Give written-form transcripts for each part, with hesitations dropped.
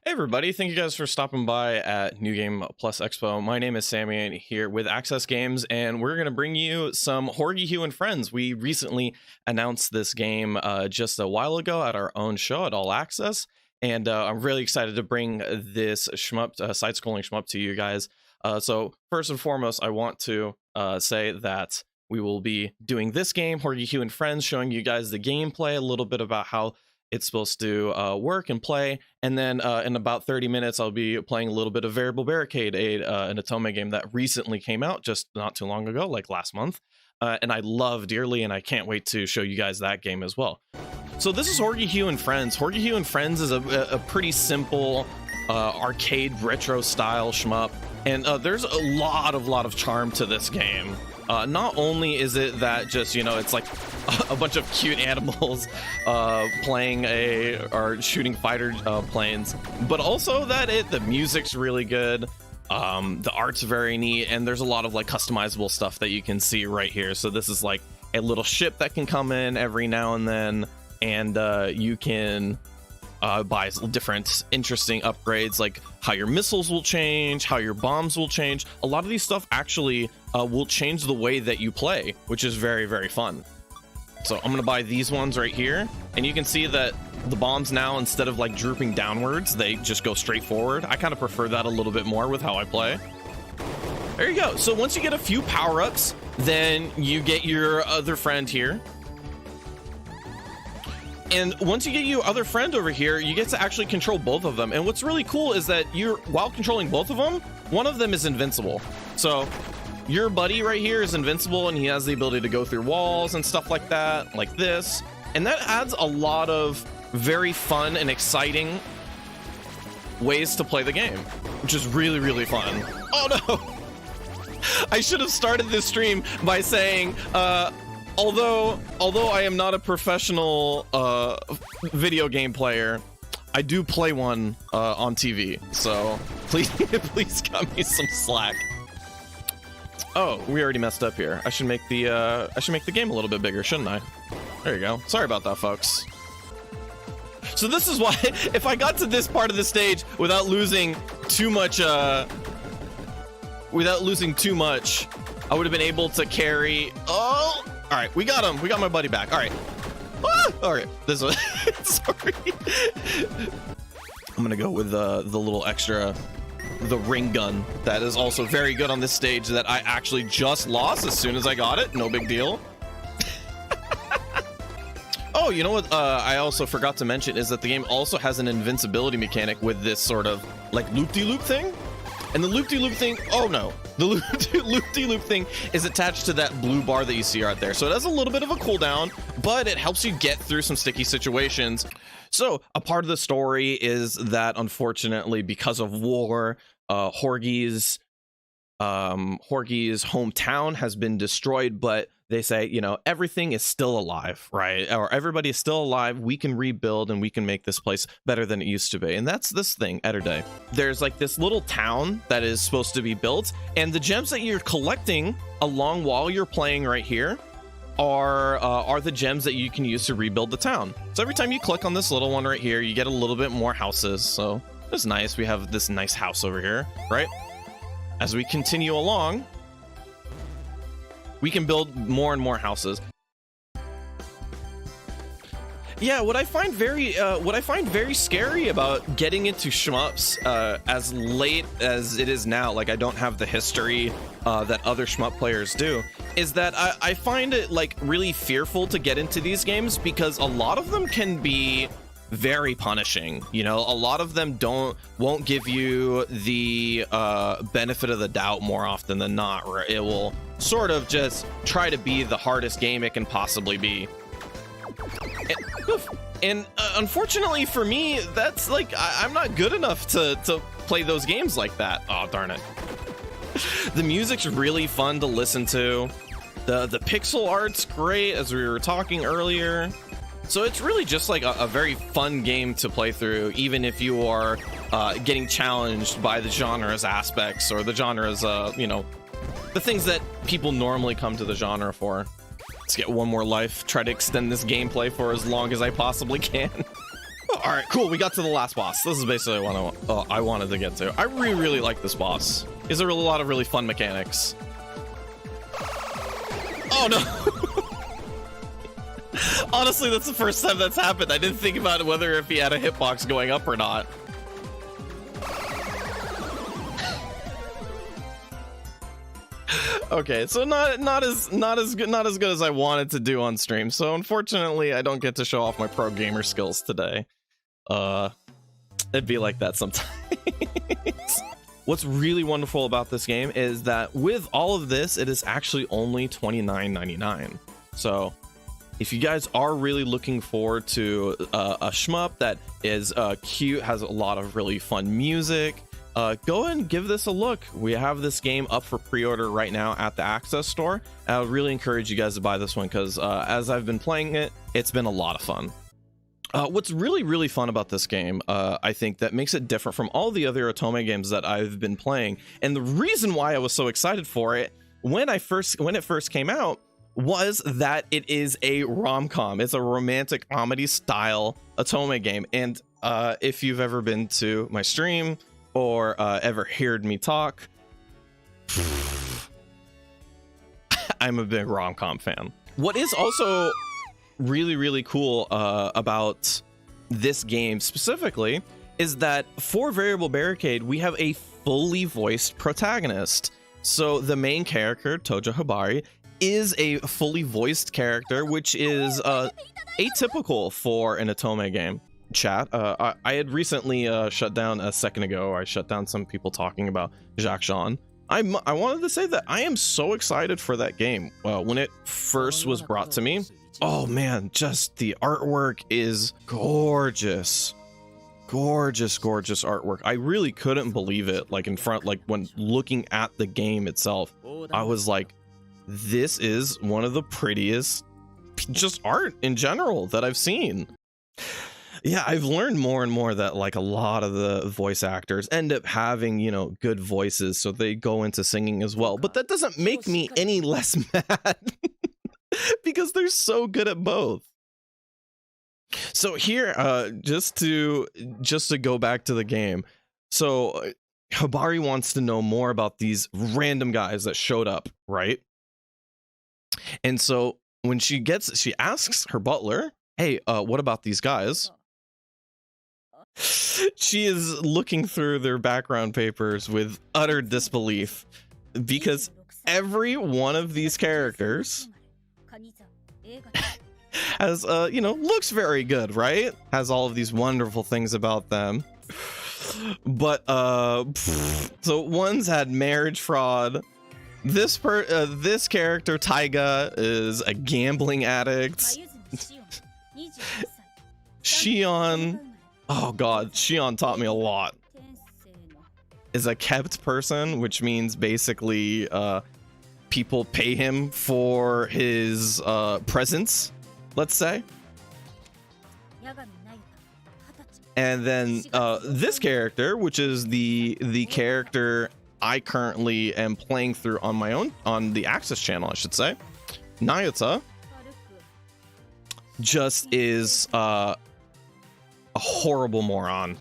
Hey everybody, thank you guys for stopping by at New Game Plus Expo. My name is Sami and here with Access Games, and we're going to bring you some Horgihugh and Friends. We recently announced this game just a while ago at our own show at All Access, and I'm really excited to bring this shmup, side-scrolling shmup to you guys. So first and foremost, I want to say that we will be doing this game, Horgihugh and Friends, showing you guys the gameplay, a little bit about how it's supposed to work and play, and then in about 30 minutes I'll be playing a little bit of Variable Barricade, an otome game that recently came out just not too long ago, like last month, and I love dearly, and I can't wait to show you guys that game as well. So this is Horgihugh and Friends. Horgihugh and Friends is a pretty simple arcade retro style shmup, and there's a lot of charm to this game. Not only is it that just, you know, it's like a bunch of cute animals playing or shooting fighter planes, but also that the music's really good, the art's very neat, and there's a lot of like customizable stuff that you can see right here. So this is like a little ship that can come in every now and then, and you can buy different interesting upgrades, like how your missiles will change, how your bombs will change. A lot of these stuff actually will change the way that you play, which is very fun. So I'm gonna buy these ones right here, and you can see that the bombs now, instead of like drooping downwards, they just go straight forward. I kind of prefer that a little bit more with how I play. There you go. So once you get a few power-ups, then you get your other friend here. And once you get your other friend over here, you get to actually control both of them. And what's really cool is that while controlling both of them, one of them is invincible. So your buddy right here is invincible, and he has the ability to go through walls and stuff like that, like this. And that adds a lot of very fun and exciting ways to play the game, which is really fun. Oh no! I should have started this stream by saying, although I am not a professional video game player, I do play one on TV, so please cut me some slack. Oh, we already messed up here. I should make the game a little bit bigger, shouldn't I? There you go. Sorry about that, folks. So this is why, if I got to this part of the stage without losing too much, I would have been able to carry. Oh. All right, we got him. We got my buddy back. All right. Ah! All right. This one. Sorry. I'm gonna go with the little extra, the ring gun that is also very good on this stage that I actually just lost as soon as I got it. No big deal. Oh, you know what? I also forgot to mention is that the game also has an invincibility mechanic with this sort of like loop-de-loop thing. And the loop-de-loop thing, oh no, the loop-de-loop thing is attached to that blue bar that you see right there. So it has a little bit of a cooldown, but it helps you get through some sticky situations. So a part of the story is that, unfortunately, because of war, Horgigh's hometown has been destroyed, but they say, you know, everything is still alive, right? Or everybody is still alive. We can rebuild and we can make this place better than it used to be. And that's this thing, Etterday. There's like this little town that is supposed to be built, and the gems that you're collecting along while you're playing right here are the gems that you can use to rebuild the town. So every time you click on this little one right here, you get a little bit more houses. So it's nice. We have this nice house over here, right? As we continue along, we can build more and more houses. Yeah, what I find very scary about getting into shmups as late as it is now, like I don't have the history that other shmup players do, is that I find it like really fearful to get into these games because a lot of them can be very punishing. You know, a lot of them won't give you the benefit of the doubt more often than not, where it will sort of just try to be the hardest game it can possibly be. And unfortunately for me, that's like I'm not good enough to play those games like that. Oh darn it. The music's really fun to listen to. The pixel art's great, as we were talking earlier. So it's really just like a very fun game to play through, even if you are getting challenged by the genre's aspects, or the genre's, you know, the things that people normally come to the genre for. Let's get one more life, try to extend this gameplay for as long as I possibly can. All right, cool. We got to the last boss. This is basically what I wanted to get to. I really like this boss. There's a lot of really fun mechanics. Oh no. Honestly, that's the first time that's happened. I didn't think about whether if he had a hitbox going up or not. Okay, so not as good as I wanted to do on stream. So unfortunately, I don't get to show off my pro gamer skills today. It'd be like that sometimes. What's really wonderful about this game is that with all of this, it is actually only $29.99. So if you guys are really looking forward to a shmup that is cute, has a lot of really fun music, go and give this a look. We have this game up for pre-order right now at the Access Store. I would really encourage you guys to buy this one because as I've been playing it, it's been a lot of fun. What's really fun about this game, I think that makes it different from all the other otome games that I've been playing, and the reason why I was so excited for it when it first came out was that it is a rom-com. It's a romantic comedy style otome game, and if you've ever been to my stream or ever heard me talk, I'm a big rom-com fan. What is also really cool about this game specifically is that for Variable Barricade, we have a fully voiced protagonist. So the main character, Tojo Hibari, is a fully voiced character, which is atypical for an otome game. Chat, I had recently shut down a second ago. I shut down some people talking about Jacques Jean. I wanted to say that I am so excited for that game. When it first was brought to me, oh man, just the artwork is gorgeous. Gorgeous artwork. I really couldn't believe it. Like in front, like when looking at the game itself, I was like, this is one of the prettiest just art in general that I've seen. Yeah, I've learned more and more that like a lot of the voice actors end up having, you know, good voices, so they go into singing as well. But that doesn't make me any less mad because they're so good at both. So here, just to go back to the game. So Hibari wants to know more about these random guys that showed up, right? And so when she asks her butler, hey, what about these guys? She is looking through their background papers with utter disbelief because every one of these characters has, you know, looks very good, right? Has all of these wonderful things about them. But, so one's had marriage fraud. This character, Taiga, is a gambling addict. Shion, oh god, Shion taught me a lot. Is a kept person, which means basically people pay him for his presence, let's say. And then this character, which is the character I currently am playing through on my own, on the Access channel, I should say, Nayuta, just is a horrible moron.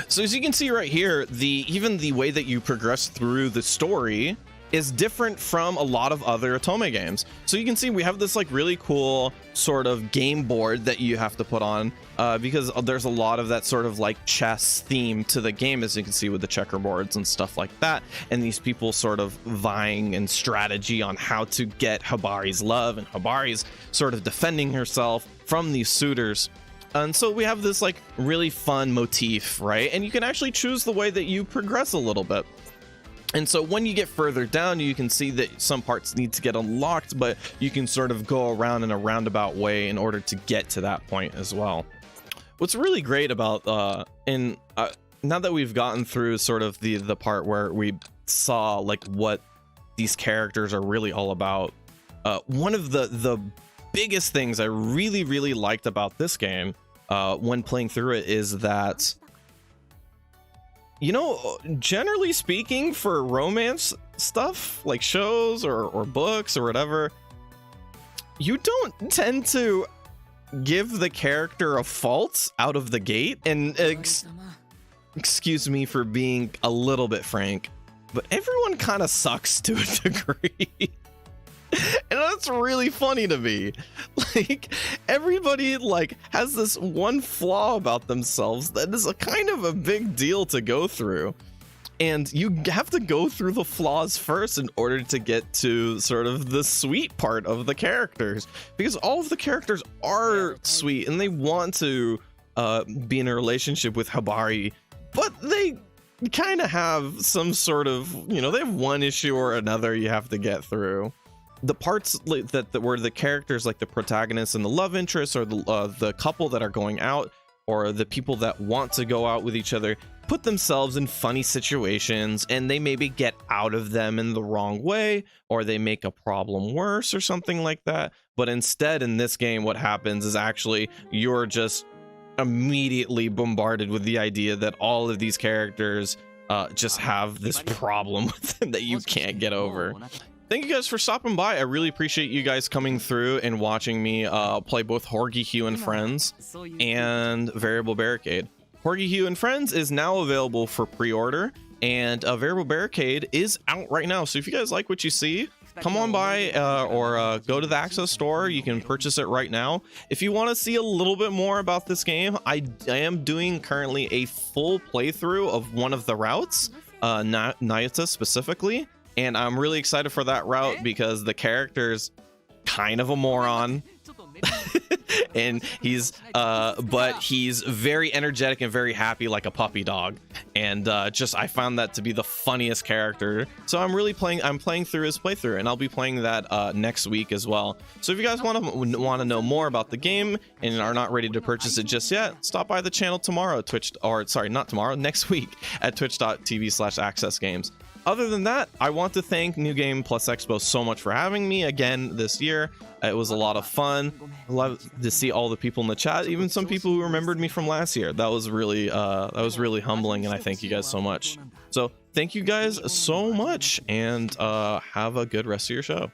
So as you can see right here, even the way that you progress through the story is different from a lot of other otome games. So you can see we have this like really cool sort of game board that you have to put on because there's a lot of that sort of like chess theme to the game, as you can see with the checkerboards and stuff like that, and these people sort of vying in strategy on how to get Hibari's love, and Hibari's sort of defending herself from these suitors. And so we have this like really fun motif, right? And you can actually choose the way that you progress a little bit. And so when you get further down, you can see that some parts need to get unlocked, but you can sort of go around in a roundabout way in order to get to that point as well. What's really great about now that we've gotten through sort of the part where we saw like what these characters are really all about, one of the biggest things I really liked about this game when playing through it is that, you know, generally speaking, for romance stuff like shows or books or whatever, you don't tend to give the character a fault out of the gate. And excuse me for being a little bit frank, but everyone kind of sucks to a degree. And that's really funny to me. Like, everybody like has this one flaw about themselves that is a kind of a big deal to go through. And you have to go through the flaws first in order to get to sort of the sweet part of the characters, because all of the characters are sweet and they want to be in a relationship with Habari, but they kind of have some sort of, you know, they have one issue or another you have to get through. The parts that were the characters, like the protagonist and the love interest, or the couple that are going out, or the people that want to go out with each other, put themselves in funny situations, and they maybe get out of them in the wrong way, or they make a problem worse or something like that. But instead, in this game, what happens is actually you're just immediately bombarded with the idea that all of these characters just have this problem with them that you can't get over. Thank you guys for stopping by. I really appreciate you guys coming through and watching me play both Horgihugh and Friends and Variable Barricade. Horgihugh and Friends is now available for pre-order, and Variable Barricade is out right now. So if you guys like what you see, come on by or go to the Access store. You can purchase it right now. If you want to see a little bit more about this game, I am doing currently a full playthrough of one of the routes, Nayata specifically. And I'm really excited for that route because the character's kind of a moron. And he's but he's very energetic and very happy, like a puppy dog. And I found that to be the funniest character. So I'm playing through his playthrough, and I'll be playing that next week as well. So if you guys want to know more about the game and are not ready to purchase it just yet, stop by the channel tomorrow, next week at twitch.tv/accessgames. Other than that, I want to thank New Game Plus Expo so much for having me again this year. It was a lot of fun. I love to see all the people in the chat, even some people who remembered me from last year. That was really humbling, and I thank you guys so much. So thank you guys so much, and have a good rest of your show.